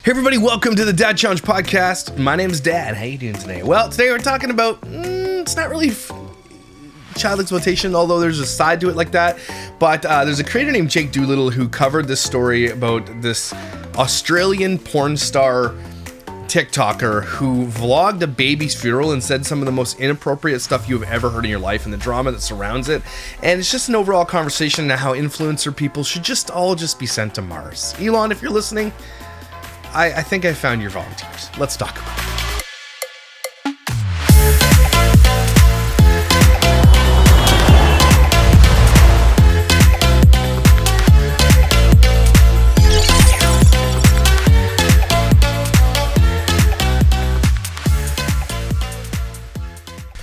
Hey everybody, welcome to the Dad Challenge podcast. My name's Dad. How you doing today? Well, today we're talking about, it's not really child exploitation, although there's a side to it like that. But there's a creator named Jake Doolittle who covered this story about this Australian porn star TikToker who vlogged a baby's funeral and said some of the most inappropriate stuff you've ever heard in your life and the drama that surrounds it. And it's just an overall conversation on how influencer people should just all be sent to Mars. Elon, if you're listening, I think I found your volunteers. Let's talk about it.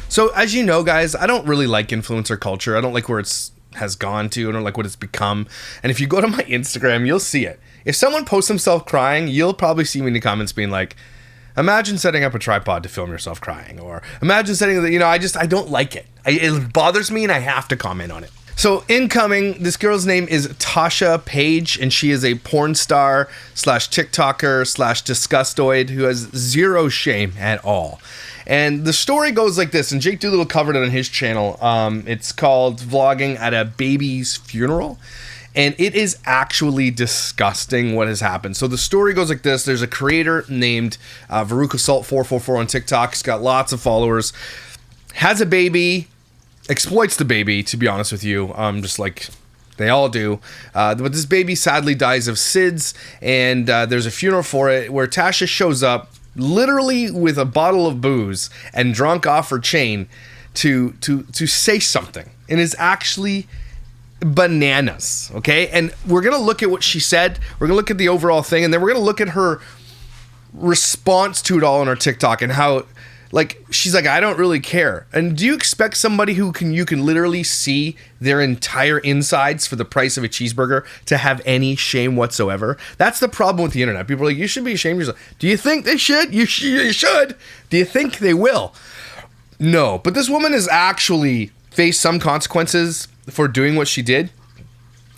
So as you know, guys, I don't really like influencer culture. I don't like where it's has gone to. I don't like what it's become. And if you go to my Instagram, you'll see it. If someone posts himself crying, you'll probably see me in the comments being like, imagine setting up a tripod to film yourself crying, or imagine setting the, I don't like it. It bothers me and I have to comment on it. So incoming, this girl's name is Tasha Paige, and she is a porn star slash TikToker slash disgustoid who has zero shame at all. And the story goes like this, and Jake Doolittle covered it on his channel. It's called Vlogging at a Baby's Funeral, and it is actually disgusting what has happened. So the story goes like this. There's a creator named Veruca Salt444 on TikTok. He's got lots of followers, has a baby, exploits the baby, to be honest with you, just like they all do. But this baby sadly dies of SIDS, and there's a funeral for it where Tasha shows up literally with a bottle of booze and drunk off her chain to say something, and is actually bananas. Okay, and we're gonna look at what she said, we're gonna look at the overall thing, and then we're gonna look at her response to it all on her TikTok and how, like, she's like, I don't really care. And do you expect somebody who you can literally see their entire insides for the price of a cheeseburger to have any shame whatsoever? That's the problem with the internet. People are like, you should be ashamed of yourself. Do you think they should? You should. Do you think they will? No. But this woman has actually faced some consequences for doing what she did.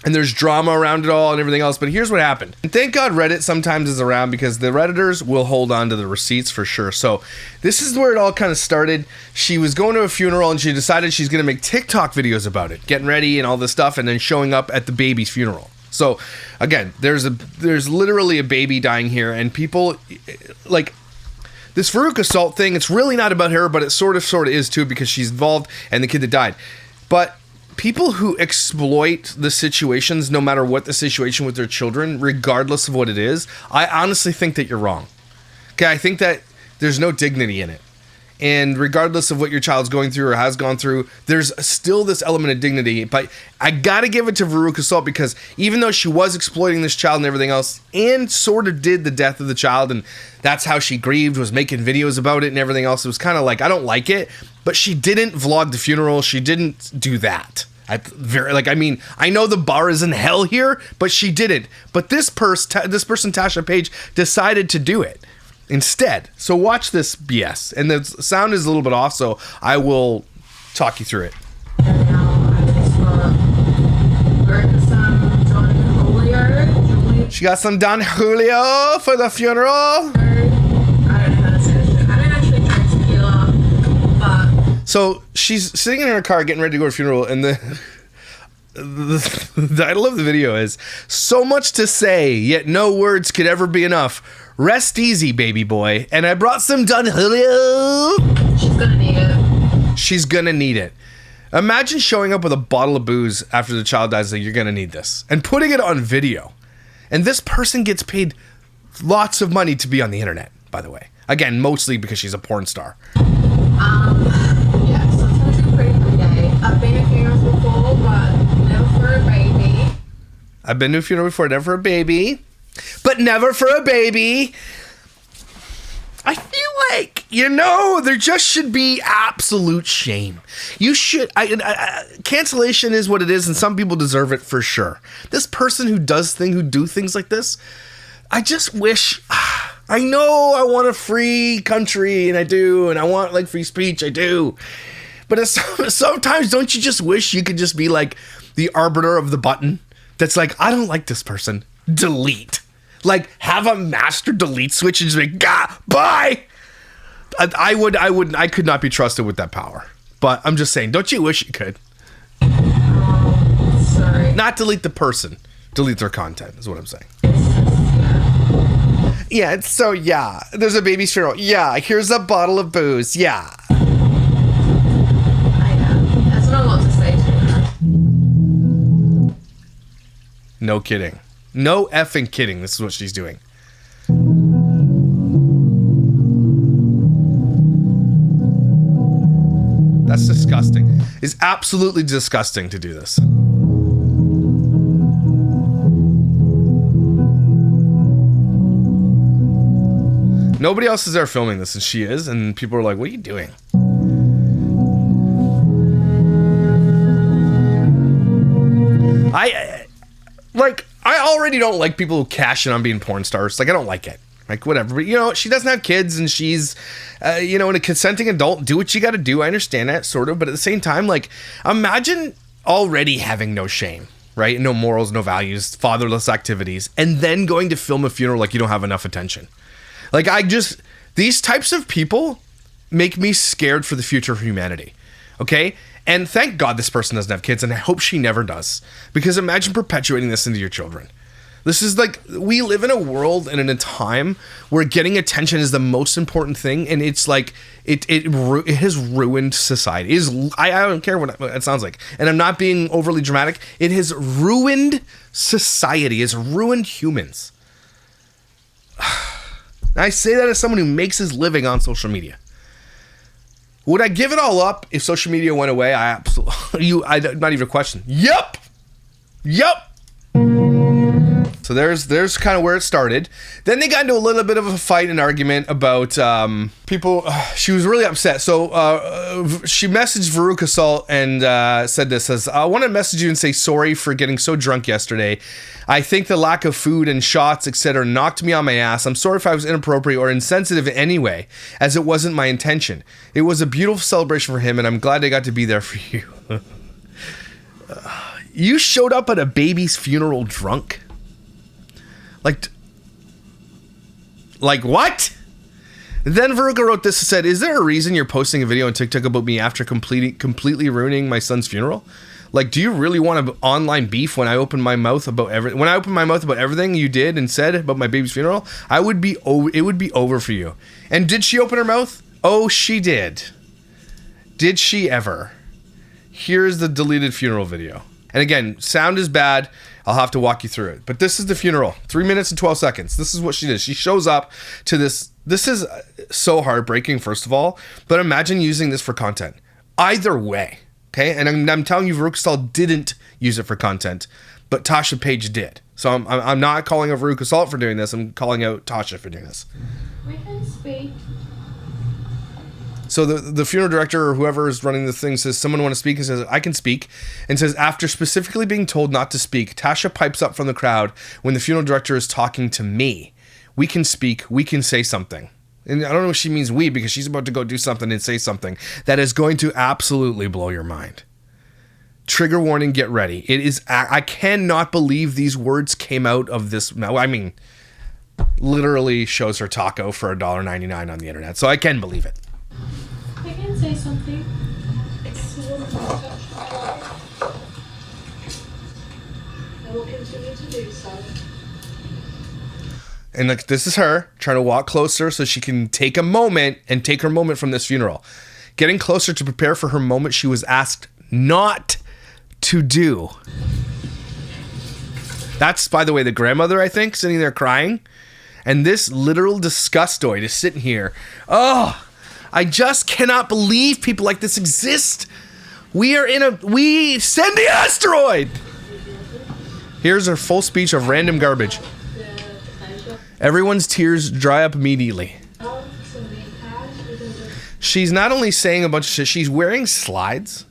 And there's drama around it all and everything else. But here's what happened. And thank God Reddit sometimes is around, because the Redditors will hold on to the receipts for sure. So this is where it all kind of started. She was going to a funeral and she decided she's going to make TikTok videos about it, getting ready and all this stuff, and then showing up at the baby's funeral. So again, there's literally a baby dying here, and people like this Veruca Salt thing. It's really not about her, but it sort of is too, because she's involved and the kid that died. But people who exploit the situations, no matter what the situation with their children, regardless of what it is, I honestly think that you're wrong. Okay, I think that there's no dignity in it. And regardless of what your child's going through or has gone through, there's still this element of dignity. But I gotta give it to Veruca Salt, because even though she was exploiting this child and everything else, and sort of did the death of the child, and that's how she grieved, was making videos about it and everything else, it was kind of like, I don't like it, but she didn't vlog the funeral. She didn't do that. I know the bar is in hell here, but she didn't. But this person, Tasha Paige, decided to do it instead. So watch this BS. And the sound is a little bit off, so I will talk you through it. And now I just some Don Julio. She got some Don Julio for the funeral. I don't know how to say this shit. I didn't actually drink tequila, but... So she's sitting in her car getting ready to go to a funeral, and the title of the video is "So Much to Say, Yet No Words Could Ever Be Enough. Rest easy, baby boy. And I brought some Don Julio." She's gonna need it. She's gonna need it. Imagine showing up with a bottle of booze after the child dies, like, you're gonna need this, and putting it on video. And this person gets paid lots of money to be on the internet, by the way. Again, mostly because she's a porn star. Yeah, so it's gonna be pretty every day. I've been to funerals before, but never for a baby. I've been to a funeral before, never for a baby. But never for a baby. I feel like, there just should be absolute shame. You should, cancellation is what it is, and some people deserve it for sure. This person who do things like this, I just wish, I know I want a free country, and I do, and I want, like, free speech, I do. But sometimes don't you just wish you could just be like the arbiter of the button that's like, I don't like this person, delete. Like, have a master delete switch and just like, bye. I could not be trusted with that power. But I'm just saying, don't you wish you could? Sorry. Not delete the person, delete their content is what I'm saying. Yeah, it's so, yeah. There's a baby's funeral. Yeah, here's a bottle of booze. Yeah. I know. That's not a lot to say to her. No kidding. No effing kidding. This is what she's doing. That's disgusting. It's absolutely disgusting to do this. Nobody else is there filming this, and she is, and people are like, what are you doing? I already don't like people who cash in on being porn stars. Like, I don't like it. Like, whatever. But, you know, she doesn't have kids, and she's, you know, a consenting adult. Do what you got to do. I understand that, sort of. But at the same time, like, imagine already having no shame, right? No morals, no values, fatherless activities, and then going to film a funeral like you don't have enough attention. Like, these types of people make me scared for the future of humanity. Okay? And thank God this person doesn't have kids, and I hope she never does. Because imagine perpetuating this into your children. This is like, we live in a world and in a time where getting attention is the most important thing, and it's like, it has ruined society. I don't care what it sounds like, and I'm not being overly dramatic. It has ruined society. It's ruined humans. I say that as someone who makes his living on social media. Would I give it all up if social media went away? I absolutely, not even a question. Yep. So there's kind of where it started. Then they got into a little bit of a fight and argument about people. She was really upset. So she messaged Veruca Salt and said this, says, I want to message you and say sorry for getting so drunk yesterday. I think the lack of food and shots, etc. knocked me on my ass. I'm sorry if I was inappropriate or insensitive in any way, as it wasn't my intention. It was a beautiful celebration for him, and I'm glad I got to be there for you. You showed up at a baby's funeral drunk? Like what? Then Veruca wrote this and said, is there a reason you're posting a video on TikTok about me after completely ruining my son's funeral? Like, do you really want to online beef when I open my mouth about everything you did and said about my baby's funeral? It would be over for you. And did she open her mouth? Oh, she did. Did she ever? Here's the deleted funeral video. And again, sound is bad. I'll have to walk you through it. But this is the funeral. 3 minutes and 12 seconds. This is what she did. She shows up to this. This is so heartbreaking, first of all. But imagine using this for content. Either way. Okay? And I'm telling you, Veruca Salt didn't use it for content. But Tasha Paige did. So I'm not calling out Veruca Salt for doing this. I'm calling out Tasha for doing this. We can speak. So the funeral director or whoever is running the thing says, someone want to speak, and says, I can speak. And says, after specifically being told not to speak, Tasha pipes up from the crowd when the funeral director is talking to me. We can speak. We can say something. And I don't know if she means we, because she's about to go do something and say something that is going to absolutely blow your mind. Trigger warning, get ready. It is, I cannot believe these words came out of this. I mean, literally shows her taco for $1.99 on the internet. So I can believe it. I can say something. I will continue to do so. And like, this is her trying to walk closer so she can take a moment and take her moment from this funeral. Getting closer to prepare for her moment she was asked not to do. That's, by the way, the grandmother, I think, sitting there crying. And this literal disgustoid is sitting here. Oh, I just cannot believe people like this exist. We send the asteroid. Here's her full speech of random garbage. Everyone's tears dry up immediately. She's not only saying a bunch of shit, she's wearing slides,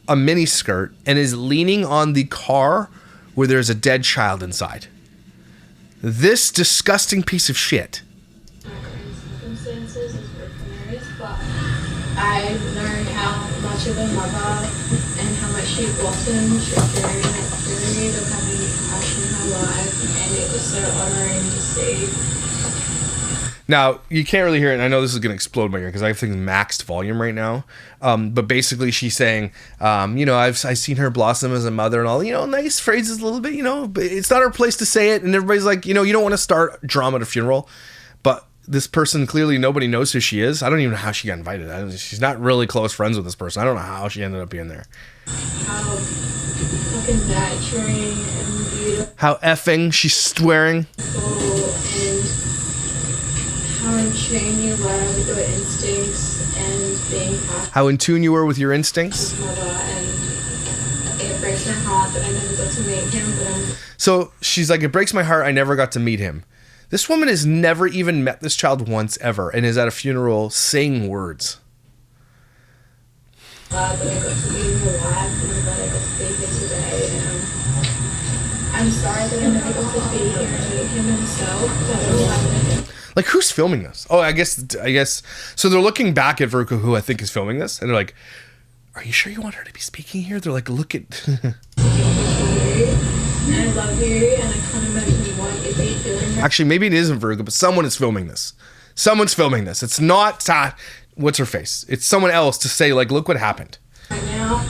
a mini skirt, and is leaning on the car where there's a dead child inside. This disgusting piece of shit. I know how much of a mother and how much she blossomed during that period of having a crush on her life, and it was so honoring to see. Now, you can't really hear it, and I know this is going to explode my ear because I have things maxed volume right now. But basically, she's saying, I've seen her blossom as a mother and all, nice phrases a little bit, but it's not her place to say it. And everybody's like, you don't want to start drama at a funeral. But this person, clearly nobody knows who she is. I don't even know how she got invited. She's not really close friends with this person. I don't know how she ended up being there. How fucking nurturing and beautiful. How effing she's swearing. How in tune you were with your instincts and being part How in tune you were with your instincts. of mother, and it breaks my heart that I never got to meet him, but So she's like, it breaks my heart I never got to meet him. This woman has never even met this child once ever and is at a funeral saying words. glad that I got to be in your life, and I'm glad I got to be here today. And I'm sorry that I never got to be here and meet him himself, but I'm glad that I did. Like, who's filming this? Oh, I guess. So they're looking back at Veruca, who I think is filming this, and they're like, are you sure you want her to be speaking here? They're like, look at... And I love you, and I can't imagine what you'd be feeling right Actually, maybe it isn't Veruca, but someone is filming this. Someone's filming this. It's not... what's her face? It's someone else to say, like, look what happened. now. I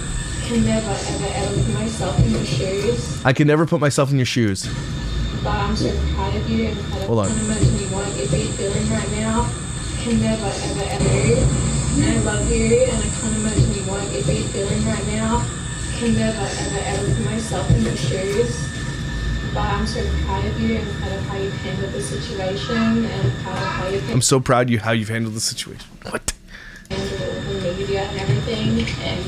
can never, ever, ever put myself in your shoes, I can never put myself in your shoes. but I'm so proud of you, and I Hold on. can't imagine what you'd be feeling right now. I can never, ever, ever. And I love you, and I can't imagine what you'd be feeling right now. I can never, ever, ever put myself in your shoes, but I'm so proud of you, and proud of how you've handled the situation, and proud of how you've I'm so proud of how you've handled the situation. What? handled the media and everything, and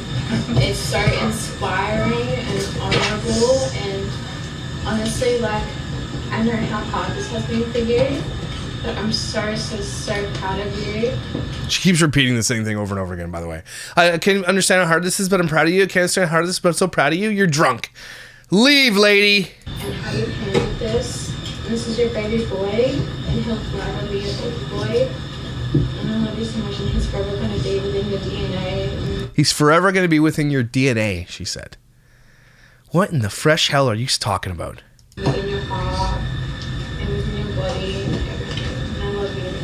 it's so inspiring and honorable, and honestly, like, I know how hard this has been for you, but I'm so, so, so proud of you. She keeps repeating the same thing over and over again, by the way. I can't understand how hard this is, but I'm proud of you. I can't understand how hard this is, but I'm so proud of you. You're drunk. Leave, lady. And how you've handled this. And this is your baby boy, and he'll forever be your baby boy. And I love you so much, and he's forever going to be within your DNA. And He's forever going to be within your DNA, she said. What in the fresh hell are you talking about? within your heart, and within your body, and everything. And I love you, and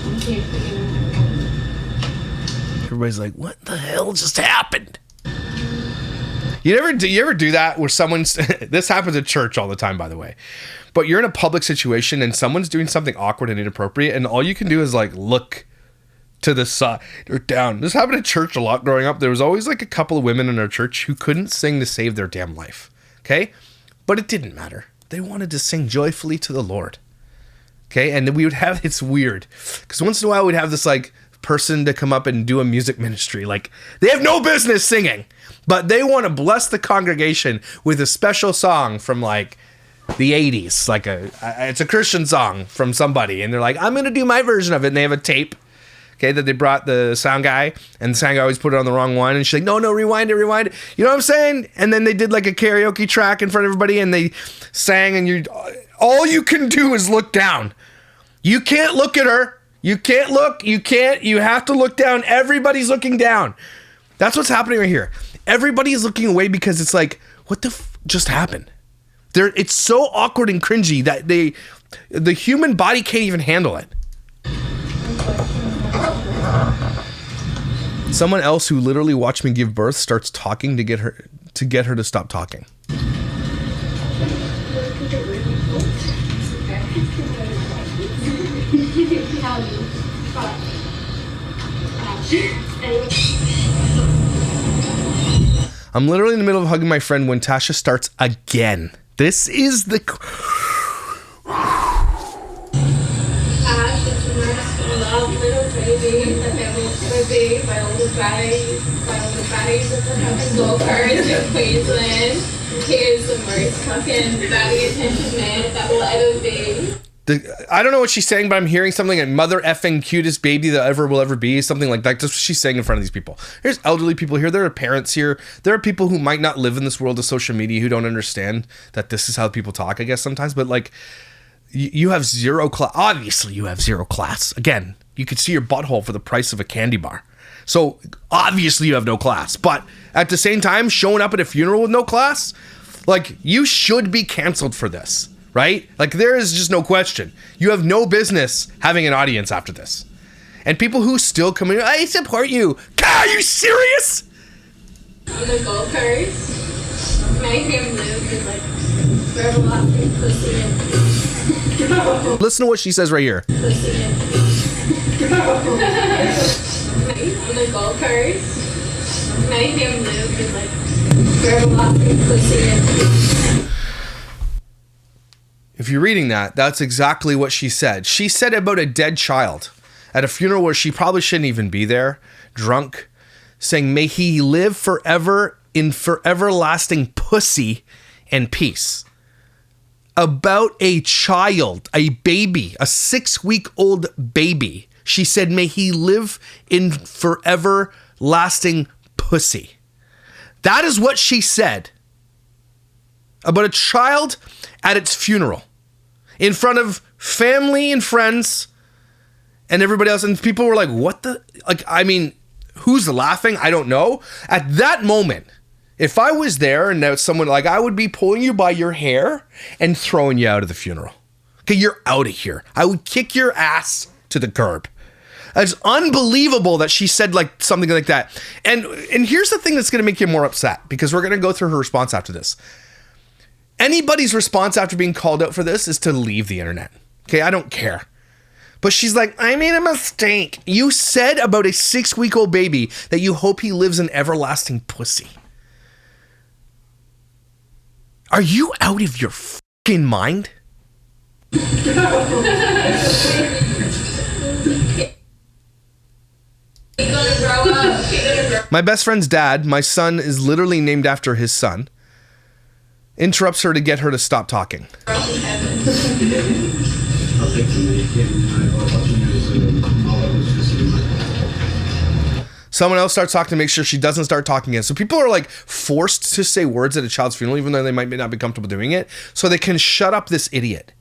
I'm here for you and everything. Everybody's like, what the hell just happened? You ever do that where someone's... This happens at church all the time, by the way. But you're in a public situation and someone's doing something awkward and inappropriate, and all you can do is, like, look to the side or down. This happened at church a lot growing up. There was always, like, a couple of women in our church who couldn't sing to save their damn life. Okay? But it didn't matter. They wanted to sing joyfully to the Lord. Okay? And then we would have... It's weird. Because once in a while we'd have this, like, person to come up and do a music ministry. Like, they have no business singing, but they want to bless the congregation with a special song from, like, the 80s. Like, it's a Christian song from somebody, and they're like, I'm going to do my version of it, and they have a tape, okay, that they brought the sound guy, and the sound guy always put it on the wrong one, and she's like, no, rewind it. You know what I'm saying? And then they did, like, a karaoke track in front of everybody, and they sang, and all you can do is look down. You can't look at her. You can't look. You have to look down. Everybody's looking down. That's what's happening right here. Everybody is looking away because it's like, what the just happened? It's so awkward and cringy that the human body can't even handle it. Someone else who literally watched me give birth starts talking to get her to stop talking. I'm literally in the middle of hugging my friend when Tasha starts again. This is the... Ash is the most loved little baby that there will ever be by all the baddies of the fucking Gold Coast of Queensland. He is the most fucking baddie attention man that will ever be. I don't know what she's saying, but I'm hearing something like mother effing cutest baby that ever will ever be, something like that. That's what she's saying in front of these people. There's elderly people here. There are parents here. There are people who might not live in this world of social media who don't understand that this is how people talk, I guess, sometimes. But, like, you have zero class. Obviously, you have zero class. Again, you could see your butthole for the price of a candy bar. So, obviously, you have no class. But at the same time, showing up at a funeral with no class, Like, you should be canceled for this, right? Like, there is just no question. You have no business having an audience after this. And people who still come in, I support you. Are you serious? On the golf course, make him live with like forever lasting pussy and Listen to what she says right here. pussy and on the golf course, make him live with like forever lasting pussy and If you're reading that, that's exactly what she said. She said about a dead child at a funeral where she probably shouldn't even be there, drunk, saying, may he live forever in everlasting pussy and peace. About a child, a baby, a 6-week-old baby. She said, may he live in forever lasting pussy. That is what she said about a child at its funeral in front of family and friends and everybody else. And people were like, what the, like, I mean, who's laughing? I don't know. At that moment, if I was there and there was someone, like, I would be pulling you by your hair and throwing you out of the funeral. Okay, you're out of here. I would kick your ass to the curb. It's unbelievable that she said like something like that. And here's the thing that's going to make you more upset, because we're going to go through her response after this. Anybody's response after being called out for this is to leave the internet. Okay, I don't care. But she's like, I made a mistake. You said about a 6-week-old baby that you hope he lives in everlasting pussy. Are you out of your fucking mind? My best friend's dad, my son is literally named after his son, interrupts her to get her to stop talking. Someone else starts talking to make sure she doesn't start talking again. So people are like forced to say words at a child's funeral, even though they might not be comfortable doing it, so they can shut up this idiot.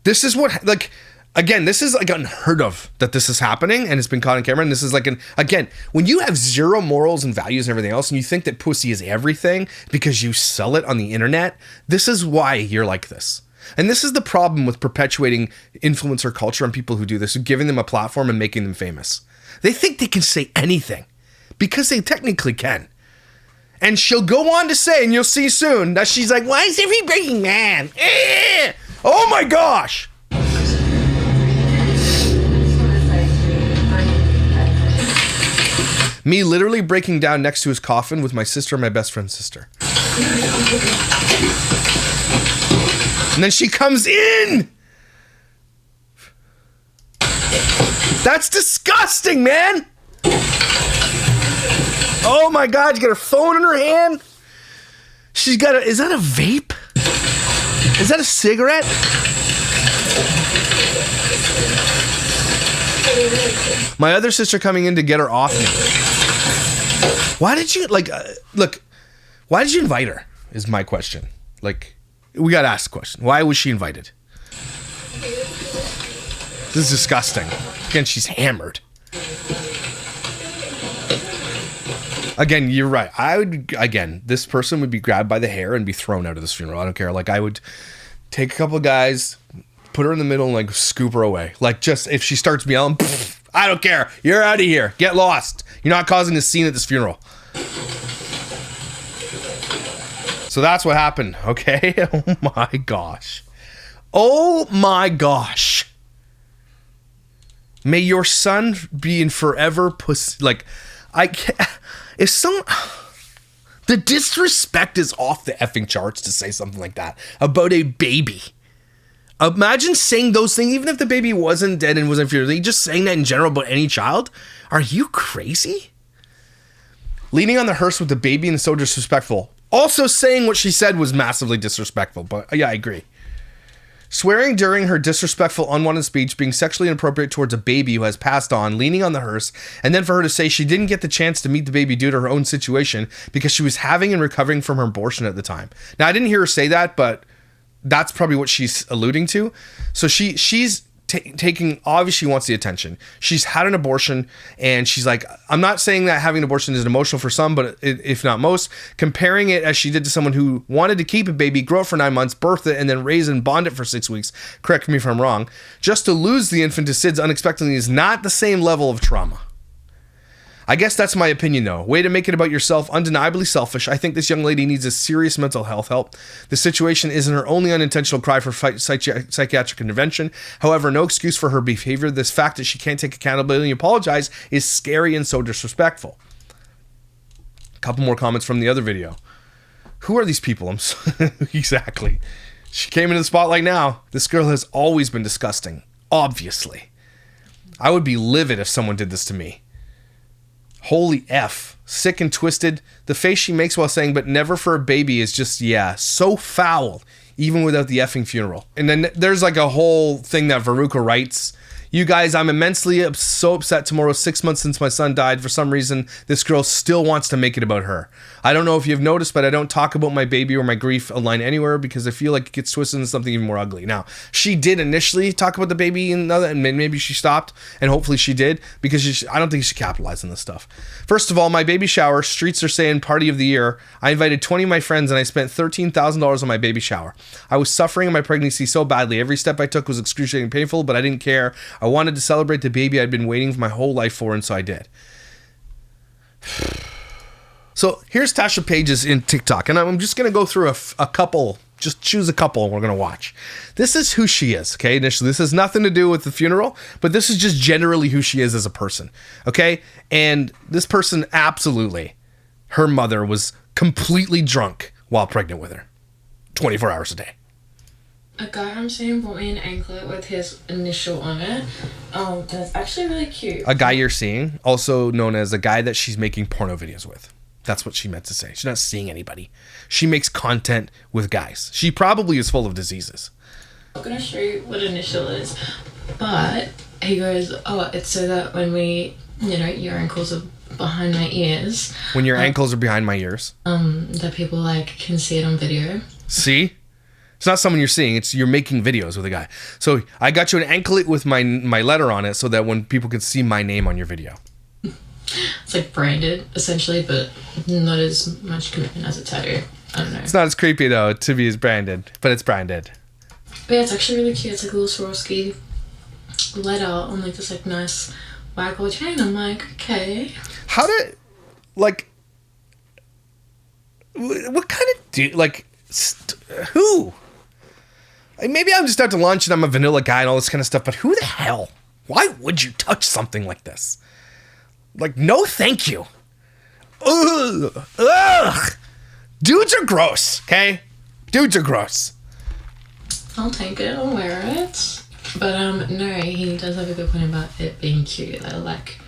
This is what, like, again, this is like unheard of that this is happening and it's been caught on camera. And this is like again, when you have zero morals and values and everything else, and you think that pussy is everything because you sell it on the internet, this is why you're like this. And this is the problem with perpetuating influencer culture and people who do this, who giving them a platform and making them famous. They think they can say anything because they technically can. And she'll go on to say, and you'll see soon, that she's like, why is every breaking man? Oh my gosh. Me literally breaking down next to his coffin with my sister and my best friend's sister. And then she comes in. That's disgusting, man. Oh my God, she's got her phone in her hand. She's got a, is that a vape? Is that a cigarette? My other sister coming in to get her off me. Why did you, like, look, why did you invite her is my question. Like, we got to ask the question. Why was she invited? This is disgusting. Again, she's hammered. Again, you're right. This person would be grabbed by the hair and be thrown out of this funeral. I don't care. Like, I would take a couple of guys, put her in the middle and like scoop her away. Like, just if she starts yelling, I don't care. You're out of here. Get lost. You're not causing a scene at this funeral. So that's what happened. Okay. Oh my gosh. Oh my gosh. May your son be in forever pussy. Like, I can't. If some, the disrespect is off the effing charts to say something like that about a baby. Imagine saying those things, even if the baby wasn't dead and wasn't funeral. Just saying that in general about any child. Are you crazy? Leaning on the hearse with the baby and so disrespectful. Also saying what she said was massively disrespectful. But yeah, I agree. Swearing during her disrespectful, unwanted speech, being sexually inappropriate towards a baby who has passed on, leaning on the hearse, and then for her to say she didn't get the chance to meet the baby due to her own situation because she was having and recovering from her abortion at the time. Now, I didn't hear her say that, but that's probably what she's alluding to. So she's taking, obviously wants the attention. She's had an abortion, and she's like, I'm not saying that having an abortion is emotional for some, but if not most, comparing it as she did to someone who wanted to keep a baby, grow it for 9 months, birth it, and then raise and bond it for 6 weeks, correct me if I'm wrong, just to lose the infant to SIDS unexpectedly is not the same level of trauma. I guess that's my opinion, though. Way to make it about yourself, undeniably selfish. I think this young lady needs a serious mental health help. The situation isn't her only unintentional cry for psychiatric intervention. However, no excuse for her behavior. This fact that she can't take accountability and apologize is scary and so disrespectful. A couple more comments from the other video. Who are these people? Exactly. She came into the spotlight now. This girl has always been disgusting. Obviously. I would be livid if someone did this to me. Holy F. Sick and twisted. The face she makes while saying, but never for a baby is just, yeah, so foul, even without the effing funeral. And then there's like a whole thing that Veruca writes. You guys, I'm immensely so upset. Tomorrow, 6 months since my son died. For some reason, this girl still wants to make it about her. I don't know if you've noticed, but I don't talk about my baby or my grief online anywhere because I feel like it gets twisted into something even more ugly. Now, she did initially talk about the baby and maybe she stopped, and hopefully she did, because I don't think she capitalized on this stuff. First of all, my baby shower, streets are saying party of the year. I invited 20 of my friends and I spent $13,000 on my baby shower. I was suffering in my pregnancy so badly. Every step I took was excruciatingly painful, but I didn't care. I wanted to celebrate the baby I'd been waiting my whole life for, and so I did. So here's Tasha Paige's in TikTok, and I'm just going to go through a couple, just choose a couple, and we're going to watch. This is who she is, okay? Initially, this has nothing to do with the funeral, but this is just generally who she is as a person, okay? And this person, absolutely, her mother was completely drunk while pregnant with her, 24 hours a day. A guy I'm seeing bought me an anklet with his initial on it. That's actually really cute. A guy you're seeing, also known as a guy that she's making porno videos with. That's what she meant to say. She's not seeing anybody. She makes content with guys. She probably is full of diseases. I'm going to show you what initial is. But he goes, oh, it's so that when your ankles are behind my ears. When your ankles are behind my ears. That people can see it on video. See? It's not someone you're seeing. You're making videos with a guy. So I got you an anklet with my letter on it so that when people can see my name on your video. It's like branded, essentially, but not as much commitment as a tattoo. I don't know. It's not as creepy, though, to be as branded, but it's branded. But yeah, it's actually really cute. It's like a little Swarovski letter on this nice white gold chain. I'm like, okay. How did, what kind of who? Maybe I'm just out to lunch and I'm a vanilla guy and all this kind of stuff, but who the hell? Why would you touch something like this? No thank you. Ugh. Ugh. Dudes are gross, okay? Dudes are gross. I'll take it, I'll wear it. But no, he does have a good point about it being cute. I like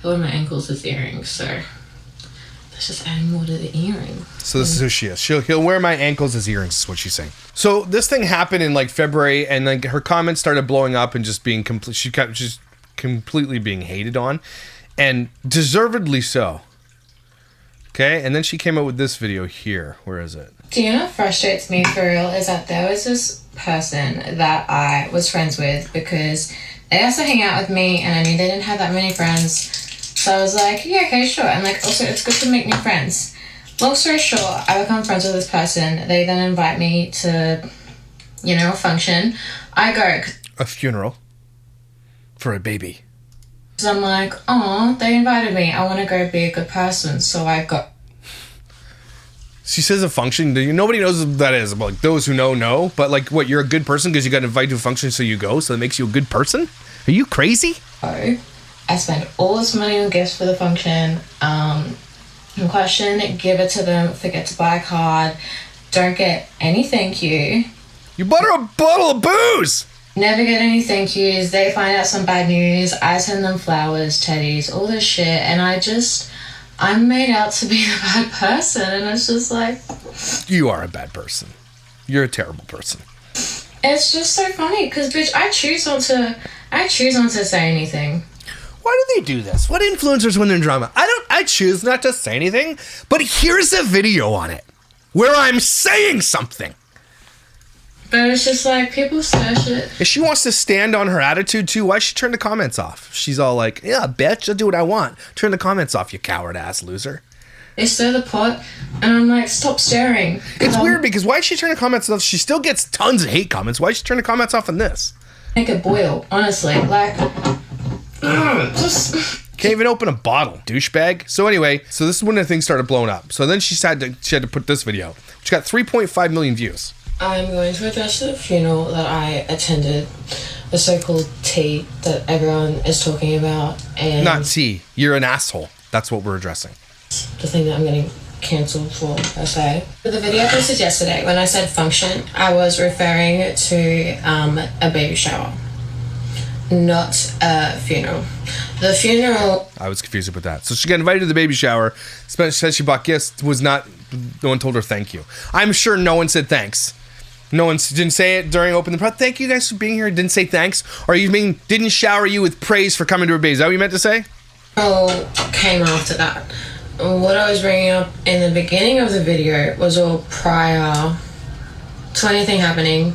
wear my ankles as earrings, so that's just adding more to the earring. So this is who she is. He'll wear my ankles as earrings, is what she's saying. So this thing happened in February, and her comments started blowing up and just being just completely being hated on, and deservedly so. Okay, and then she came out with this video here. Where is it? Do you know what frustrates me for real is that there was this person that I was friends with because they also hang out with me and I knew they didn't have that many friends. So I was like, yeah, okay, sure. And also it's good to make new friends. Long story short, I become friends with this person. They then invite me to, a function. I go. A funeral for a baby. So I'm like, oh, they invited me. I want to go be a good person. So I go. She says a function. Nobody knows what that is. Those who know. But what, you're a good person because you got invited to a function, so you go. So that makes you a good person? Are you crazy? I spend all this money on gifts for the function. In question, give it to them, forget to buy a card, don't get any thank you. You bought her a bottle of booze! Never get any thank yous. They find out some bad news. I send them flowers, teddies, all this shit, and I'm made out to be a bad person, and it's just like... You are a bad person. You're a terrible person. It's just so funny, because, bitch, I choose not to say anything. Why do they do this? What influencers win in drama? I choose not to say anything, but here's a video on it where I'm saying something. But it's just like, people search it. If she wants to stand on her attitude too, why she turn the comments off? She's all like, yeah, bitch, I'll do what I want. Turn the comments off, you coward ass loser. They stir the pot, and I'm like, stop staring. It's weird because why she turn the comments off? She still gets tons of hate comments. Why she turn the comments off on this? Make it boil, honestly. Like, just... Can't even open a bottle, douchebag. So anyway, so this is when the thing started blowing up. So then she had to put this video, which got 3.5 million views. I'm going to address the funeral that I attended, the so-called tea that everyone is talking about, and Not tea. You're an asshole. That's what we're addressing. the thing that I'm getting cancelled for, per se. For the video I posted yesterday, when I said function, I was referring to a baby shower, not a funeral. The funeral... I was confused about that. So she got invited to the baby shower, said she bought gifts, no one told her thank you. I'm sure no one said thanks. No one didn't say it during open the press. Thank you guys for being here. Didn't say thanks. Or you mean didn't shower you with praise for coming to her baby? Is that what you meant to say? Came after that. What I was bringing up in the beginning of the video was all prior to anything happening,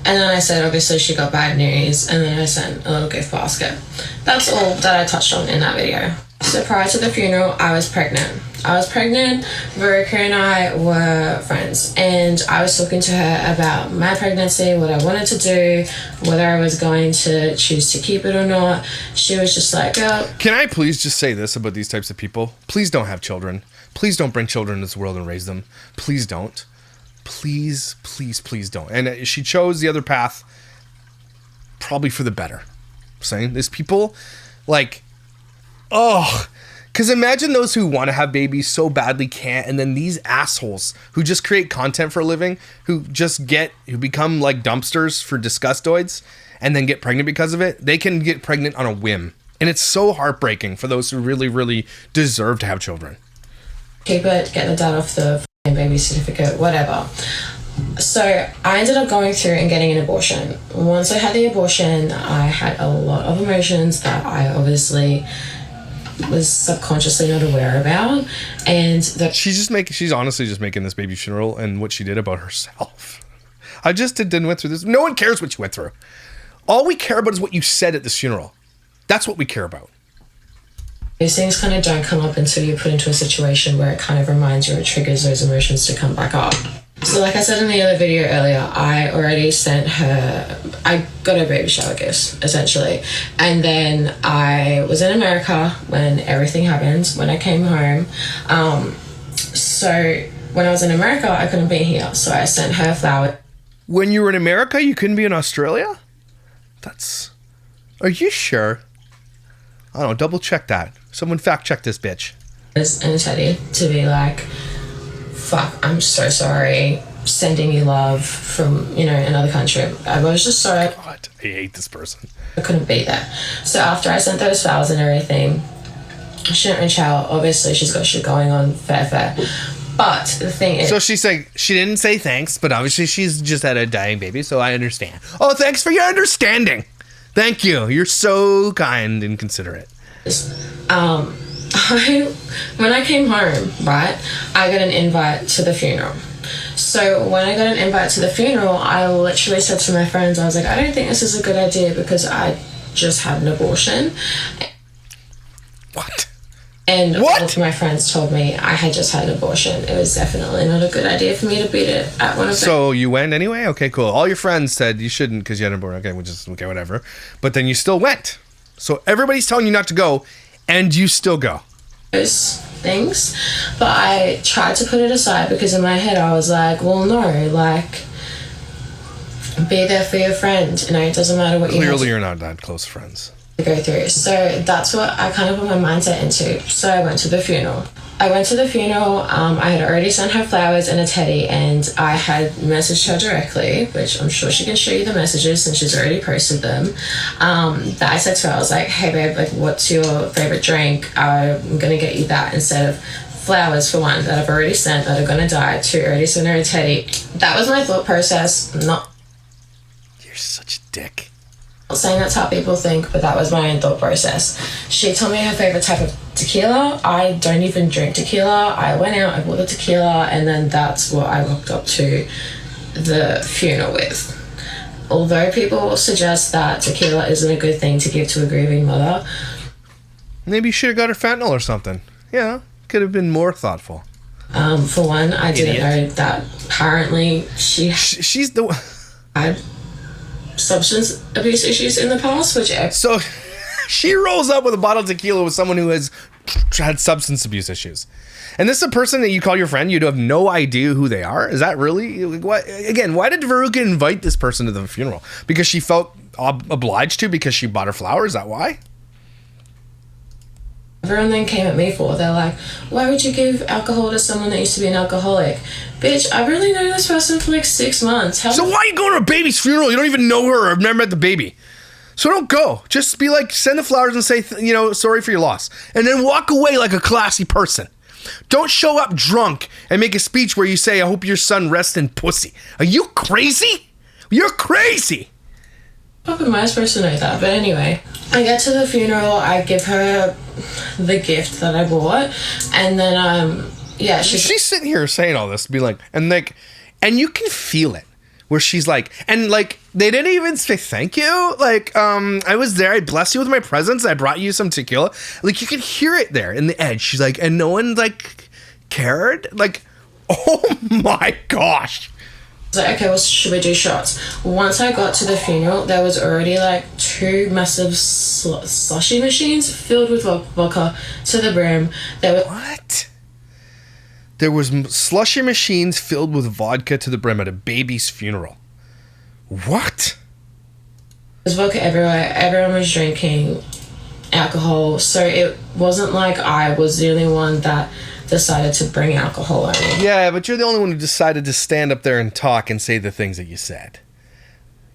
and then I said obviously she got bad news, and then I sent a little gift basket. That's all that I touched on in that video. So prior to the funeral, I was pregnant. Veronica and I were friends, and I was talking to her about my pregnancy, what I wanted to do, whether I was going to choose to keep it or not. She was just like, oh. Can I please just say this about these types of people? Please don't have children. Please don't bring children into this world and raise them. Please don't. Please, please, please don't. And she chose the other path probably for the better. I'm saying there's people like, oh, because imagine those who want to have babies so badly can't, and then these assholes who just create content for a living, who become like dumpsters for disgustoids and then get pregnant because of it. They can get pregnant on a whim. And it's so heartbreaking for those who really, really deserve to have children. Keep it, get the dad off the baby certificate, whatever. So I ended up going through and getting an abortion. Once I had the abortion, I had a lot of emotions that I obviously was subconsciously not aware about, and that she's honestly just making this baby funeral and what she did about herself. I just didn't went through this. No one cares what you went through. All we care about is what you said at this funeral. That's what we care about. These things kind of don't come up until you're put into a situation where it kind of reminds you or triggers those emotions to come back up. So like I said in the other video earlier, I already sent her, I got her baby shower gifts, essentially. And then I was in America when everything happened, when I came home. So when I was in America, I couldn't be here. So I sent her flowers. When you were in America, you couldn't be in Australia? Are you sure? I don't know, double check that. Someone fact check this bitch. And a teddy to be like, fuck, I'm so sorry, sending you love from, another country. I was just sorry. God, I hate this person. I couldn't be there. So after I sent those flowers and everything, she didn't reach out. Obviously, she's got shit going on, fair. But the thing is... So she's like, she didn't say thanks, but obviously she's just had a dying baby, so I understand. Oh, thanks for your understanding. Thank you. You're so kind and considerate. When I came home, right, I got an invite to the funeral. So when I got an invite to the funeral, I literally said to my friends, I was like, I don't think this is a good idea because I just had an abortion. What? And all of my friends told me I had just had an abortion. It was definitely not a good idea for me to beat it at one of them. So you went anyway? Okay, cool. All your friends said you shouldn't because you had an abortion. Okay, whatever. But then you still went. So everybody's telling you not to go, and you still go. Those things, but I tried to put it aside because in my head I was like, well, no, like, be there for your friend. It doesn't matter what Clearly you're not that close friends. Go through. So that's what I kind of put my mindset into. So I went to the funeral. I had already sent her flowers and a teddy, and I had messaged her directly, which I'm sure she can show you the messages since she's already posted them. That I said to her, I was like, hey babe, like, what's your favorite drink? I'm gonna get you that instead of flowers, for one, that I've already sent that are gonna die. Two, already sent her a teddy. That was my thought process. You're such a dick. Not saying that's how people think, but that was my own thought process. She told me her favorite type of tequila. I don't even drink tequila. I went out, I bought the tequila, and then that's what I walked up to the funeral with. although people suggest that tequila isn't a good thing to give to a grieving mother, maybe you should have got her fentanyl or something. Yeah, could have been more thoughtful. For one, I didn't know that apparently she's the had substance abuse issues in the past, which so she rolls up with a bottle of tequila with someone who has had substance abuse issues. And this is a person that you call your friend, you have no idea who they are? Is that really... What, again, why did Veruca invite this person to the funeral? Because she felt obliged to because she bought her flowers? Is that why? everyone then came at me for. They're like, why would you give alcohol to someone that used to be an alcoholic? Bitch, I've really known this person for like 6 months. So why are you going to a baby's funeral? You don't even know her or have never met the baby. So don't go. Just be like, send the flowers and say, sorry for your loss. And then walk away like a classy person. Don't show up drunk and make a speech where you say, I hope your son rests in pussy. Are you crazy? You're crazy. How am I supposed to know that? But anyway, I get to the funeral, I give her the gift that I bought, and then, she's sitting here saying all this, be like, and you can feel it. Where she's like, and like, they didn't even say thank you. Like, I was there, I blessed you with my presence, I brought you some tequila. Like, you could hear it there in the edge. She's like, and no one, like, cared? Like, oh my gosh. I was like, okay, well, should we do shots? Once I got to the funeral, there was already, like, 2 massive slushy machines filled with vodka to the brim. What? There was slushy machines filled with vodka to the brim at a baby's funeral. What? There's vodka everywhere. Everyone was drinking alcohol. So it wasn't like I was the only one that decided to bring alcohol over. Yeah, but you're the only one who decided to stand up there and talk and say the things that you said.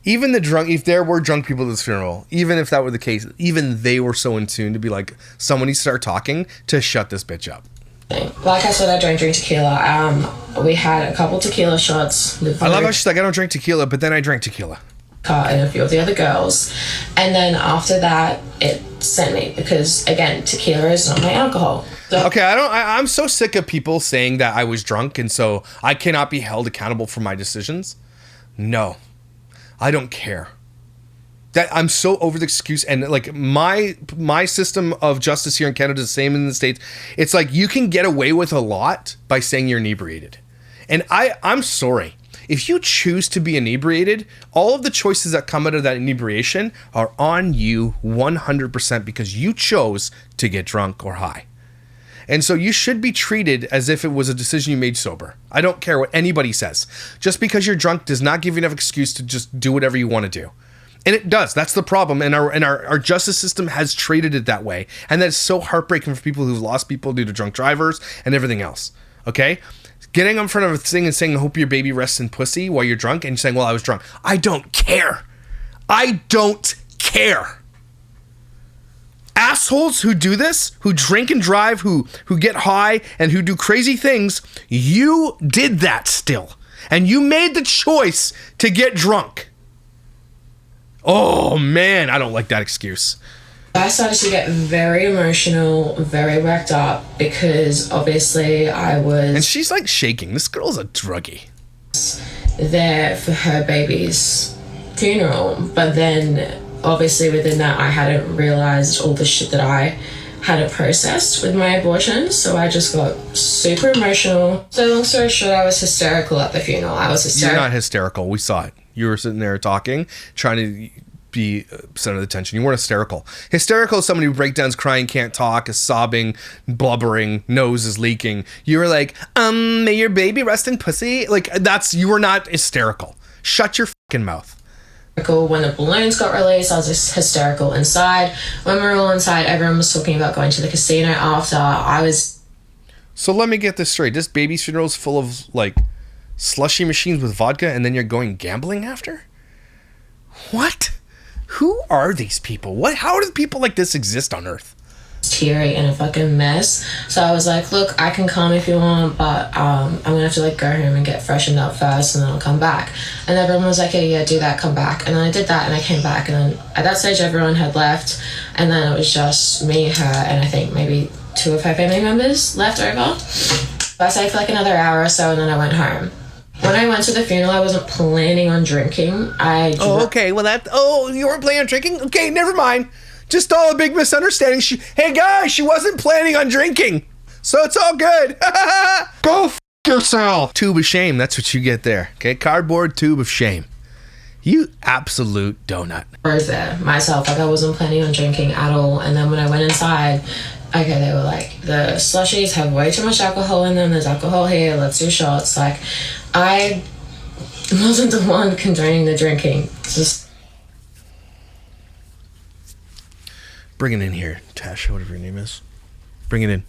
Even the drunk, if there were drunk people at this funeral, even if that were the case, even they were so in tune to be like, someone needs to start talking to shut this bitch up. Like I said, I don't drink tequila. We had a couple tequila shots. I love how she's like, I don't drink tequila, but then I drank tequila. And a few of the other girls. And then after that, it sent me because, again, tequila is not my alcohol. So okay, I'm so sick of people saying that I was drunk and so I cannot be held accountable for my decisions. No, I don't care. That I'm so over the excuse, and like my system of justice here in Canada is the same in the States. It's like you can get away with a lot by saying you're inebriated. And I'm sorry. If you choose to be inebriated, all of the choices that come out of that inebriation are on you 100% because you chose to get drunk or high. And so you should be treated as if it was a decision you made sober. I don't care what anybody says. Just because you're drunk does not give you enough excuse to just do whatever you want to do. And it does. That's the problem. And our justice system has treated it that way. And that's so heartbreaking for people who've lost people due to drunk drivers and everything else. Okay? Getting in front of a thing and saying, I hope your baby rests in pussy while you're drunk, and saying, well, I was drunk. I don't care. I don't care. Assholes who do this, who drink and drive, who get high, and who do crazy things, you did that still. And you made the choice to get drunk. Oh, man, I don't like that excuse. I started to get very emotional, very worked up, because obviously I was... And she's like shaking. This girl's a druggie. ...there for her baby's funeral. But then, obviously within that, I hadn't realised all the shit that I hadn't processed with my abortion. So I just got super emotional. So long story short, I was hysterical at the funeral. I was hysterical. You're not hysterical. We saw it. You were sitting there talking, trying to be center of attention. You weren't hysterical. Hysterical is somebody who breakdowns, crying, can't talk, is sobbing, blubbering, nose is leaking. You were like, may your baby rest in pussy. Like, you were not hysterical. Shut your fucking mouth. When the balloons got released, I was just hysterical inside. When we were all inside, everyone was talking about going to the casino after. I was... So let me get this straight. This baby's funeral is full of, like, slushy machines with vodka, and then you're going gambling after? What? Who are these people? How do people like this exist on Earth? Teary and a fucking mess. So I was like, look, I can come if you want, but I'm gonna have to like go home and get freshened up first, and then I'll come back. And everyone was like, yeah, do that, come back. And then I did that, and I came back, and then at that stage everyone had left, and then it was just me, her, and I think maybe 2 of her family members left over. So I stayed for like another hour or so, and then I went home. When I went to the funeral, I wasn't planning on drinking. Okay. Well, you weren't planning on drinking? Okay, never mind. Just all a big misunderstanding. Hey, guys, she wasn't planning on drinking. So it's all good. Go f*** yourself. Tube of shame. That's what you get there. Okay, cardboard tube of shame. You absolute donut. I was there myself. Like, I wasn't planning on drinking at all. And then when I went inside, okay, they were like, the slushies have way too much alcohol in them. There's alcohol here. Let's do shots. Like, I wasn't the one condoning the drinking. Just bring it in here, Tasha, whatever your name is. Bring it in.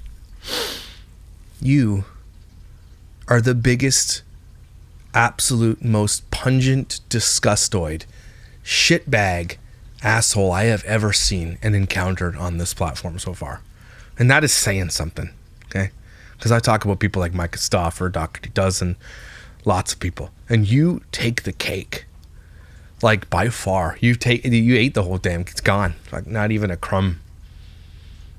You are the biggest, absolute, most pungent disgustoid, shitbag asshole I have ever seen and encountered on this platform so far. And that is saying something, okay? Because I talk about people like Micah Stauffer, Dr. D. Dozen, lots of people. And you take the cake. Like, by far. You ate the whole damn, it's gone. Like, not even a crumb.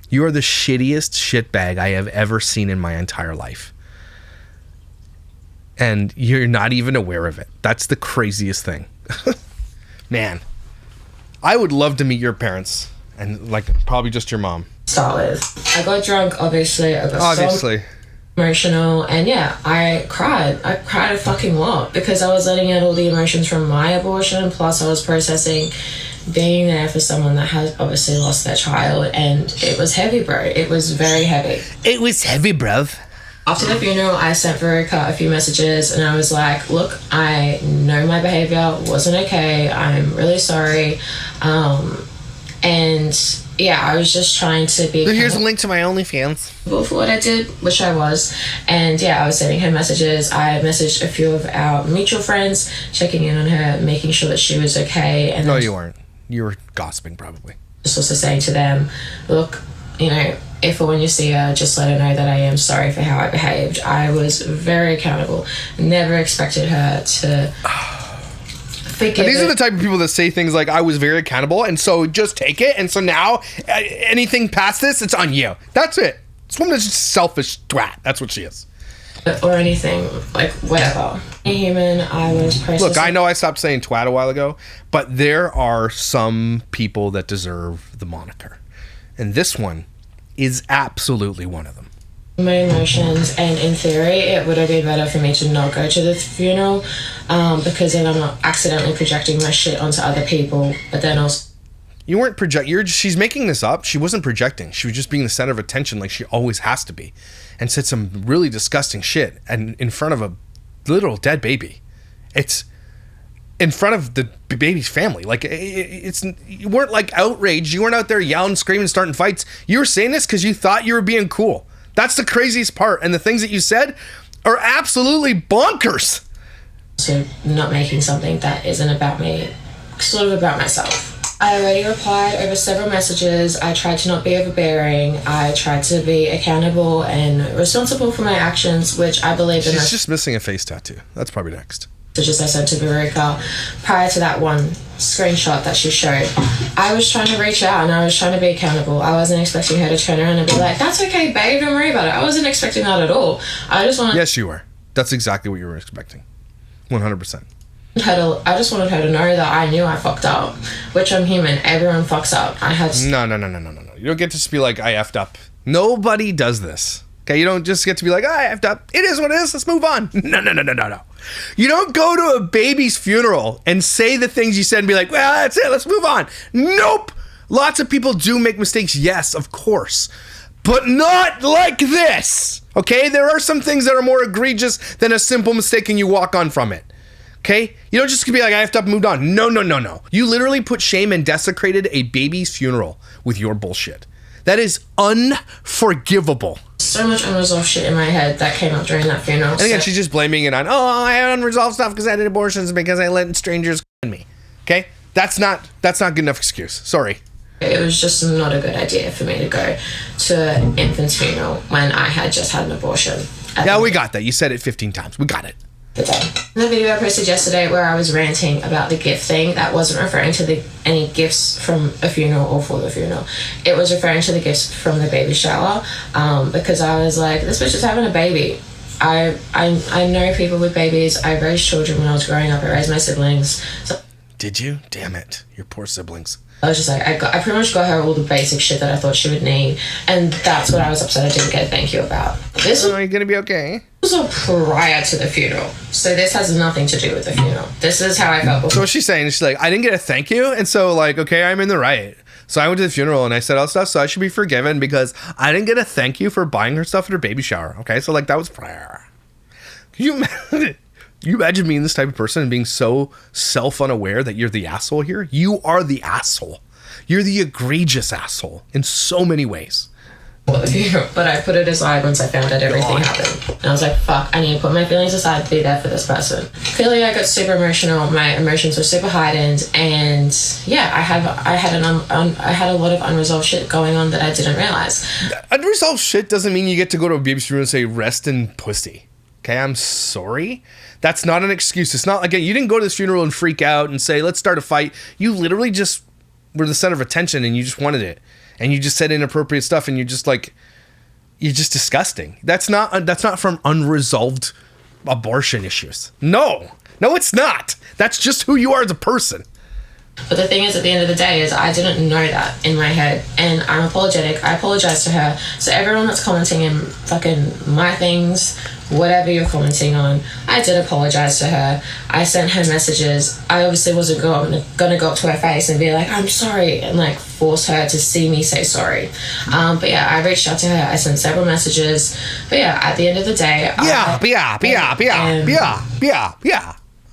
You are the shittiest shitbag I have ever seen in my entire life. And you're not even aware of it. That's the craziest thing. Man, I would love to meet your parents. And, like, probably just your mom. start with. I got drunk, obviously. I got so emotional, and yeah, I cried a fucking lot because I was letting out all the emotions from my abortion, plus I was processing being there for someone that has obviously lost their child, and it was heavy, bro. It was very heavy. It was heavy, bruv. After the funeral, I sent Veronica a few messages and I was like, look, I know my behavior wasn't okay. I'm really sorry. And yeah, I was just trying to be... So here's a link to my OnlyFans. ...for what I did, which I was. And yeah, I was sending her messages. I messaged a few of our mutual friends, checking in on her, making sure that she was okay. And no, you weren't. You were gossiping, probably. Just also saying to them, look, you know, if or when you see her, just let her know that I am sorry for how I behaved. I was very accountable. Never expected her to... And these are the type of people that say things like, I was very accountable, and so just take it, and so now anything past this, it's on you. That's it. This woman is just a selfish twat. That's what she is. Or anything, like, whatever. A human, I was processing... Look, I know I stopped saying twat a while ago, but there are some people that deserve the moniker. And this one is absolutely one of them. My emotions, and in theory it would have been better for me to not go to the funeral, because then I'm not accidentally projecting my shit onto other people. But then also, you weren't she's making this up. She wasn't projecting. She was just being the center of attention, like she always has to be, and said some really disgusting shit and in front of a little dead baby. It's in front of the baby's family. Like, it's, you weren't like outraged. You weren't out there yelling, screaming, starting fights. You were saying this because you thought you were being cool. That's the craziest part. And the things that you said are absolutely bonkers. So not making something that isn't about me, sort of about myself. I already replied over several messages. I tried to not be overbearing. I tried to be accountable and responsible for my actions, which I believe in. She's just missing a face tattoo. That's probably next. Messages I sent to Veronica prior to that one screenshot that she showed. I was trying to reach out and I was trying to be accountable. I wasn't expecting her to turn around and be like, that's okay, babe, don't worry about it. I wasn't expecting that at all. I just wanted... Yes, you were. That's exactly what you were expecting. 100%. I just wanted her to know that I knew I fucked up, which I'm human. Everyone fucks up. I had... No. You don't get to just be like, I effed up. Nobody does this. Okay, you don't just get to be like, I effed up. It is what it is. Let's move on. No. You don't go to a baby's funeral and say the things you said and be like, well, that's it. Let's move on. Nope. Lots of people do make mistakes. Yes, of course. But not like this. Okay, there are some things that are more egregious than a simple mistake and you walk on from it. Okay? You don't just be like, I effed up and moved on. No. You literally put shame and desecrated a baby's funeral with your bullshit. That is unforgivable. So much unresolved shit in my head that came up during that funeral. And again, she's just blaming it on, I had unresolved stuff because I did abortions because I let strangers in me. Okay? That's not good enough excuse. Sorry. It was just not a good idea for me to go to infant's funeral when I had just had an abortion. Yeah, we got that. You said it 15 times. We got it. In the video I posted yesterday where I was ranting about the gift thing, that wasn't referring to any gifts from a funeral or for the funeral. It was referring to the gifts from the baby shower, because I was like, this bitch is having a baby. I know people with babies. I raised children when I was growing up. I raised my siblings. So Did you? Damn it. Your poor siblings. I was just like, I pretty much got her all the basic shit that I thought she would need. And that's what I was upset I didn't get a thank you about. This Are you going to be okay? was all prior to the funeral. So this has nothing to do with the funeral. This is how I felt before. So what she's saying is she's like, I didn't get a thank you. And so like, okay, I'm in the right. So I went to the funeral and I said all this stuff. So I should be forgiven because I didn't get a thank you for buying her stuff at her baby shower. Okay. So like that was prior. Can you imagine being this type of person and being so self-unaware that you're the asshole here? You are the asshole. You're the egregious asshole in so many ways. The funeral, but I put it aside once I found out everything happened. And I was like, fuck, I need to put my feelings aside to be there for this person. Clearly I got super emotional. My emotions were super heightened. And yeah, I had a lot of unresolved shit going on that I didn't realize. Unresolved shit doesn't mean you get to go to a baby's funeral and say, rest in pussy. Okay, I'm sorry. That's not an excuse. It's not, again, you didn't go to this funeral and freak out and say, let's start a fight. You literally just were the center of attention and you just wanted it. And you just said inappropriate stuff and you're just disgusting. That's not from unresolved abortion issues. No, it's not. That's just who you are as a person. But the thing is, at the end of the day, is I didn't know that in my head. And I'm apologetic. I apologize to her. So everyone that's commenting in fucking my things, whatever you're commenting on, I did apologize to her. I sent her messages. I obviously wasn't gonna go up to her face and be like, I'm sorry, and like force her to see me say sorry. But yeah, I reached out to her. I sent several messages. But yeah, at the end of the day,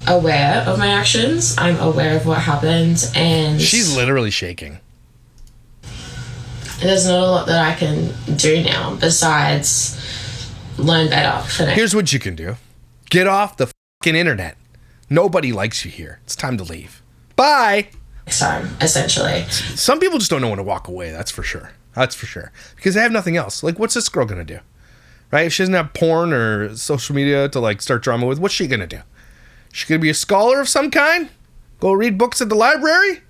aware of my actions. I'm aware of what happened, and she's literally shaking. There's not a lot that I can do now besides learn better for next. Here's what you can do. Get off the fucking internet. Nobody likes you here. It's time to leave. Bye. Time, essentially. Some people just don't know when to walk away, that's for sure. Because they have nothing else. Like, what's this girl gonna do? Right? If she doesn't have porn or social media to like start drama with, what's she gonna do? She gonna be a scholar of some kind? Go read books at the library?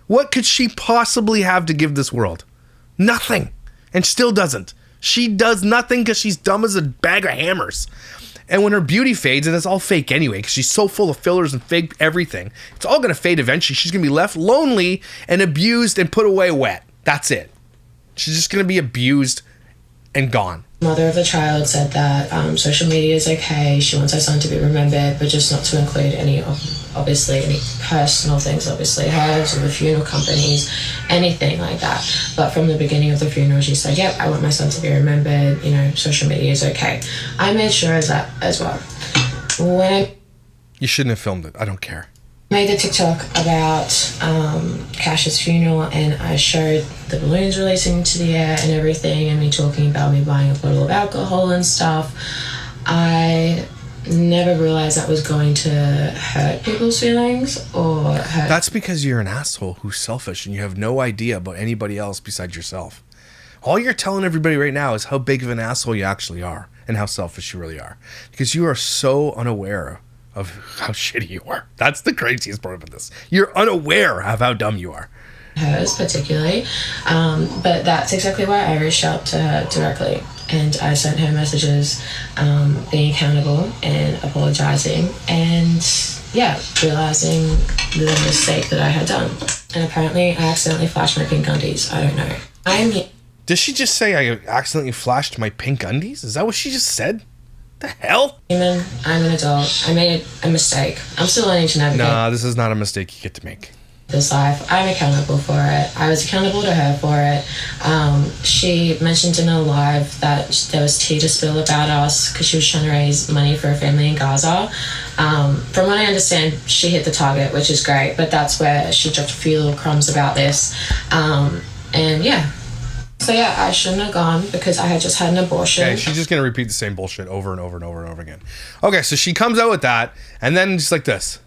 What could she possibly have to give this world? Nothing. And still doesn't. She does nothing because she's dumb as a bag of hammers. And when her beauty fades, and it's all fake anyway, because she's so full of fillers and fake everything, it's all going to fade eventually. She's going to be left lonely and abused and put away wet. That's it. She's just going to be abused and gone. Mother of the child said that social media is okay. She wants her son to be remembered, but just not to include any personal things, obviously hers or the funeral companies, anything like that. But from the beginning of the funeral, she said, yep, I want my son to be remembered. You know, social media is okay. I made sure of that as well. You shouldn't have filmed it. I don't care. Made a TikTok about Cash's funeral, and I showed the balloons releasing into the air and everything, and me talking about me buying a bottle of alcohol and stuff. I never realized that was going to hurt people's feelings or hurt. That's because you're an asshole who's selfish and you have no idea about anybody else besides yourself. All you're telling everybody right now is how big of an asshole you actually are and how selfish you really are, because you are so unaware of how shitty you are. That's the craziest part about this. You're unaware of how dumb you are. Hers particularly, but that's exactly why I reached out to her directly, and I sent her messages being accountable and apologizing, and yeah, realizing the mistake that I had done. And apparently I accidentally flashed my pink undies. I don't know. Did she just say I accidentally flashed my pink undies? Is that what she just said? The hell? I'm an adult. I made a mistake. I'm still learning to navigate. Nah, this is not a mistake you get to make. This life. I'm accountable for it. I was accountable to her for it. She mentioned in a live that there was tea to spill about us because she was trying to raise money for a family in Gaza. From what I understand, she hit the target, which is great, but that's where she dropped a few little crumbs about this. And yeah. So yeah, I shouldn't have gone because I had just had an abortion. Okay, she's just going to repeat the same bullshit over and over and over and over again. Okay, so she comes out with that, and then just like this.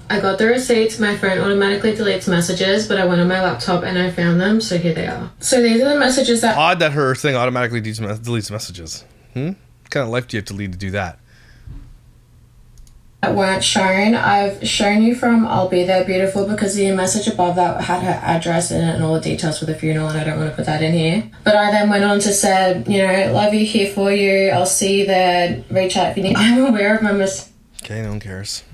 I got the receipts. My phone automatically deletes messages, but I went on my laptop and I found them, so here they are. So these are the messages that... Odd that her thing automatically deletes messages. What kind of life do you have to lead to do that? that weren't shown. I've shown you from I'll Be There Beautiful because the message above that had her address in it and all the details for the funeral, and I don't want to put that in here. But I then went on to said, you know, love you, here for you, I'll see you there, reach out if you need. I'm aware of my mistakes. Okay, no one cares.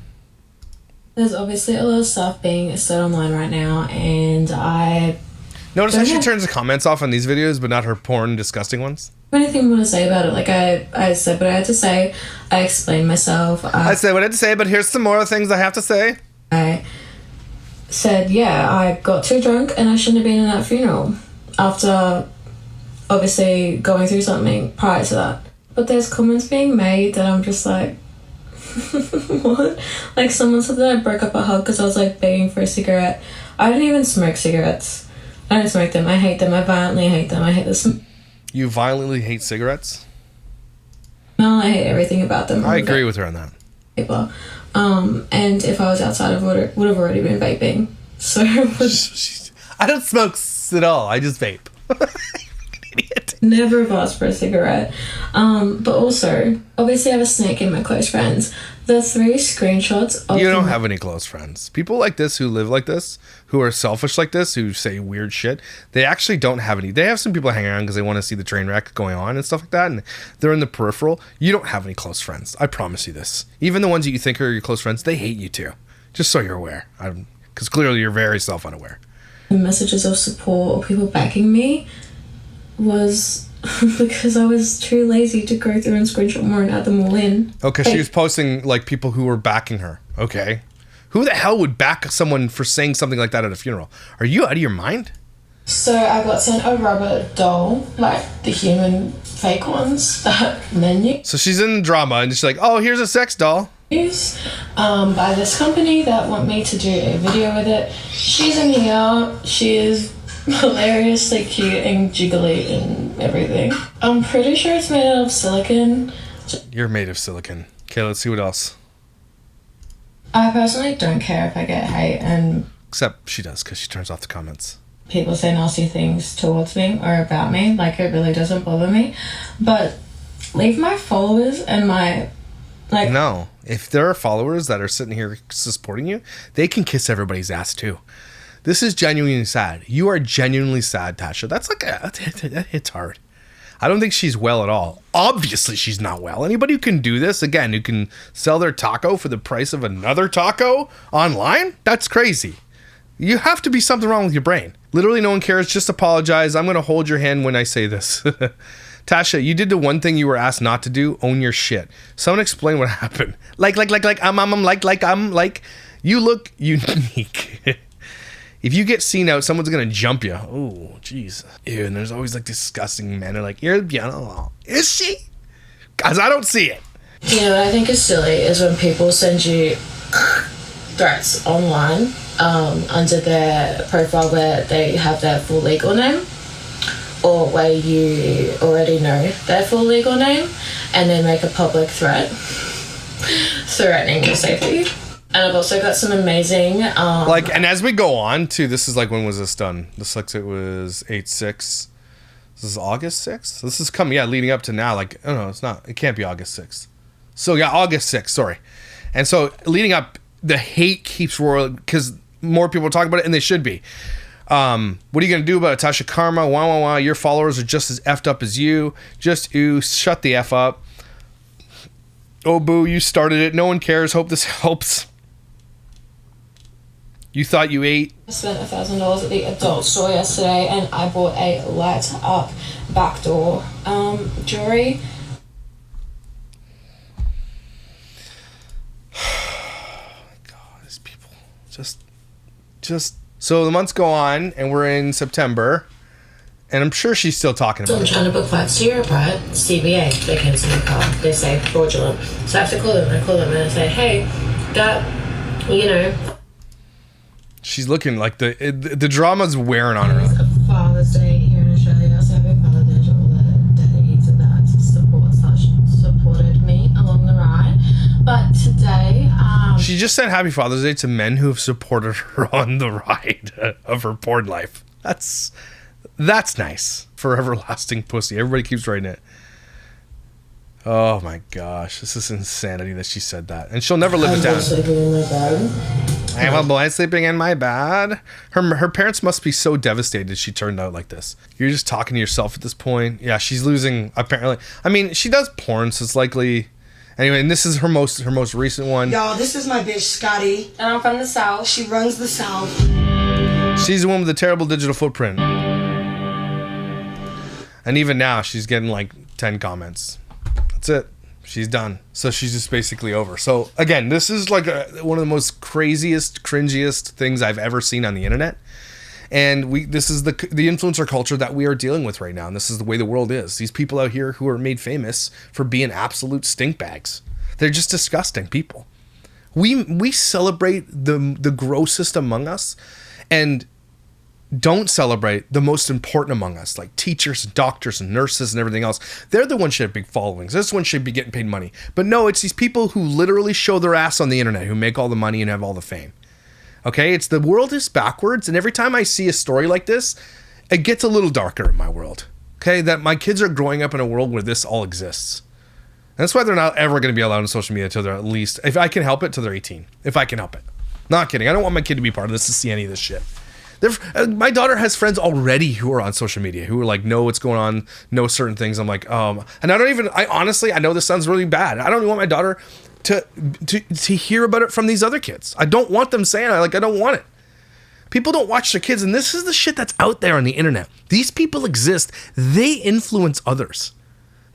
There's obviously a lot of stuff being said online right now, and I notice how she turns the comments off on these videos, but not her porn disgusting ones. Anything I want to say about it. Like I said what I had to say. I explained myself. I said what I had to say, but here's some more things I have to say. I said, yeah, I got too drunk and I shouldn't have been in that funeral after obviously going through something prior to that. But there's comments being made that I'm just like, what? Like someone said that I broke up a hug because I was like begging for a cigarette. I don't even smoke cigarettes. I don't smoke them. I hate them. I violently hate them. I hate this. You violently hate cigarettes? No, I hate everything about them. I agree with her on that. Paper. And if I was outside, I would have already been vaping. So I don't smoke at all. I just vape. Idiot. Never have asked for a cigarette. But also, obviously I have a snake in my close friends. The 3 screenshots of... You don't have any close friends. People like this who live like this, who are selfish like this, who say weird shit, they actually don't have any. They have some people hanging around because they want to see the train wreck going on and stuff like that, and they're in the peripheral. You don't have any close friends. I promise you this. Even the ones that you think are your close friends, they hate you too. Just so you're aware. Because clearly you're very self-unaware. Messages of support or people backing me was... because I was too lazy to go through and screenshot more and add them all in. Okay, she was posting like people who were backing her. Okay. Who the hell would back someone for saying something like that at a funeral? Are you out of your mind? So I got sent a rubber doll, like the human fake ones that men use. So she's in drama and she's like, oh, here's a sex doll. By this company that want me to do a video with it. She's in here. She is hilariously cute and jiggly and everything. I'm pretty sure it's made out of silicone. You're made of silicone. Okay, let's see what else. I personally don't care if I get hate and... Except she does, because she turns off the comments. People say nasty things towards me or about me. Like, it really doesn't bother me. But leave my followers and my... like. No. If there are followers that are sitting here supporting you, they can kiss everybody's ass too. This is genuinely sad. You are genuinely sad, Tasha. That's like that hits hard. I don't think she's well at all. Obviously, she's not well. Anybody who can do this, again, who can sell their taco for the price of another taco online, that's crazy. You have to be something wrong with your brain. Literally, no one cares. Just apologize. I'm going to hold your hand when I say this. Tasha, you did the one thing you were asked not to do. Own your shit. Someone explain what happened. You look unique. If you get seen out, someone's gonna jump you. Oh, jeez. Ew, and there's always like disgusting men who are like, you're beautiful. Is she? Cause I don't see it. You know what I think is silly is when people send you threats online under their profile where they have their full legal name or where you already know their full legal name and then make a public threat threatening your safety. And I've also got some amazing... and as we go on to, this is like, when was this done? This looks like it was 8/6. This is August 6th? This is coming, leading up to now. Like, oh no, it's not. It can't be August 6th. So yeah, August 6th, sorry. And so leading up, the hate keeps roaring because more people are talking about it, and they should be. What are you going to do about it, Tasha? Karma, wah, wah, wah. Your followers are just as effed up as you. Just ooh, shut the F up. Oh, boo, you started it. No one cares. Hope this helps. You thought you ate? I spent $1,000 at the adult store yesterday and I bought a light up backdoor jewelry. God, these people. Just. So the months go on and we're in September and I'm sure she's still talking about it. I'm trying to book flights to Europe, right? CBA, they cancel my car. They say fraudulent. So I have to call them. I call them and I say, hey, that, you know... She's looking like the drama's wearing on her. It's Father's Day here in Australia, so happy Father's Day to all the daddies and dads supported me along the ride. But today, she just said Happy Father's Day to men who have supported her on the ride of her porn life. That's nice. Forever lasting pussy. Everybody keeps writing it. Oh my gosh, this is insanity that she said that, and she'll never live it down. I have a boy sleeping in my bed. Her parents must be so devastated she turned out like this. You're just talking to yourself at this point. Yeah, she's losing apparently. I mean, she does porn, so it's likely. Anyway, and this is her most recent one. Y'all, this is my bitch Scotty. And I'm from the South. She runs the South. She's the one with the terrible digital footprint. And even now, she's getting like 10 comments. That's it. She's done. So she's just basically over. So again, this is like one of the most craziest, cringiest things I've ever seen on the internet. And this is the influencer culture that we are dealing with right now. And this is the way the world is. These people out here who are made famous for being absolute stink bags. They're just disgusting people. We celebrate the grossest among us and don't celebrate the most important among us, like teachers, doctors, and nurses, and everything else. They're the ones who have big followings. This one should be getting paid money. But no, it's these people who literally show their ass on the internet, who make all the money and have all the fame. Okay, it's the world is backwards, and every time I see a story like this, it gets a little darker in my world. Okay, that my kids are growing up in a world where this all exists. And that's why they're not ever going to be allowed on social media until they're at least, if I can help it, till they're 18. If I can help it. Not kidding. I don't want my kid to be part of this, to see any of this shit. My daughter has friends already who are on social media who are like, know what's going on, know certain things. I'm like, and I honestly, I know this sounds really bad. I don't even want my daughter to hear about it from these other kids. I don't want them saying, I don't want it. People don't watch their kids, and this is the shit that's out there on the internet. These people exist. They influence others.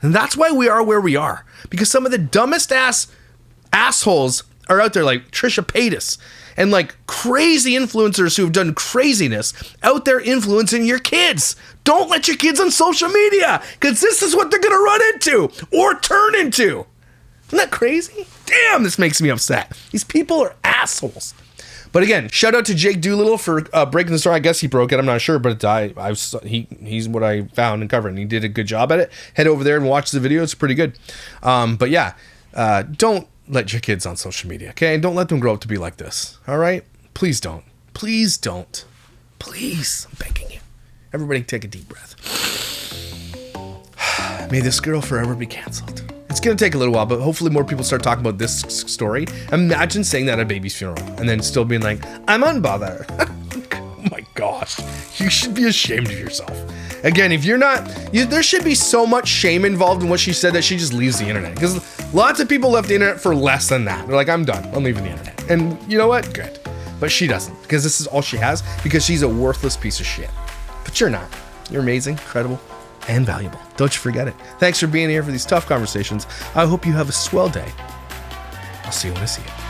And that's why we are where we are. Because some of the dumbest assholes are out there, like Tasha Paige and like crazy influencers who have done craziness out there influencing your kids. Don't let your kids on social media, because this is what they're going to run into or turn into. Isn't that crazy? Damn, this makes me upset. These people are assholes. But again, shout out to Jake Doolittle for breaking the story. I guess he broke it. I'm not sure, but he's what I found and covered, and he did a good job at it. Head over there and watch the video. It's pretty good. But yeah, don't let your kids on social media, okay? And don't let them grow up to be like this, all right? Please don't. Please don't. Please, I'm begging you. Everybody take a deep breath. May this girl forever be canceled. It's going to take a little while, but hopefully more people start talking about this story. Imagine saying that at a baby's funeral and then still being like, I'm unbothered. Oh my gosh. You should be ashamed of yourself. Again, if you're not, there should be so much shame involved in what she said that she just leaves the internet. Because lots of people left the internet for less than that. They're like, I'm done. I'm leaving the internet. And you know what? Good. But she doesn't. Because this is all she has. Because she's a worthless piece of shit. But you're not. You're amazing, incredible, and valuable. Don't you forget it. Thanks for being here for these tough conversations. I hope you have a swell day. I'll see you when I see you.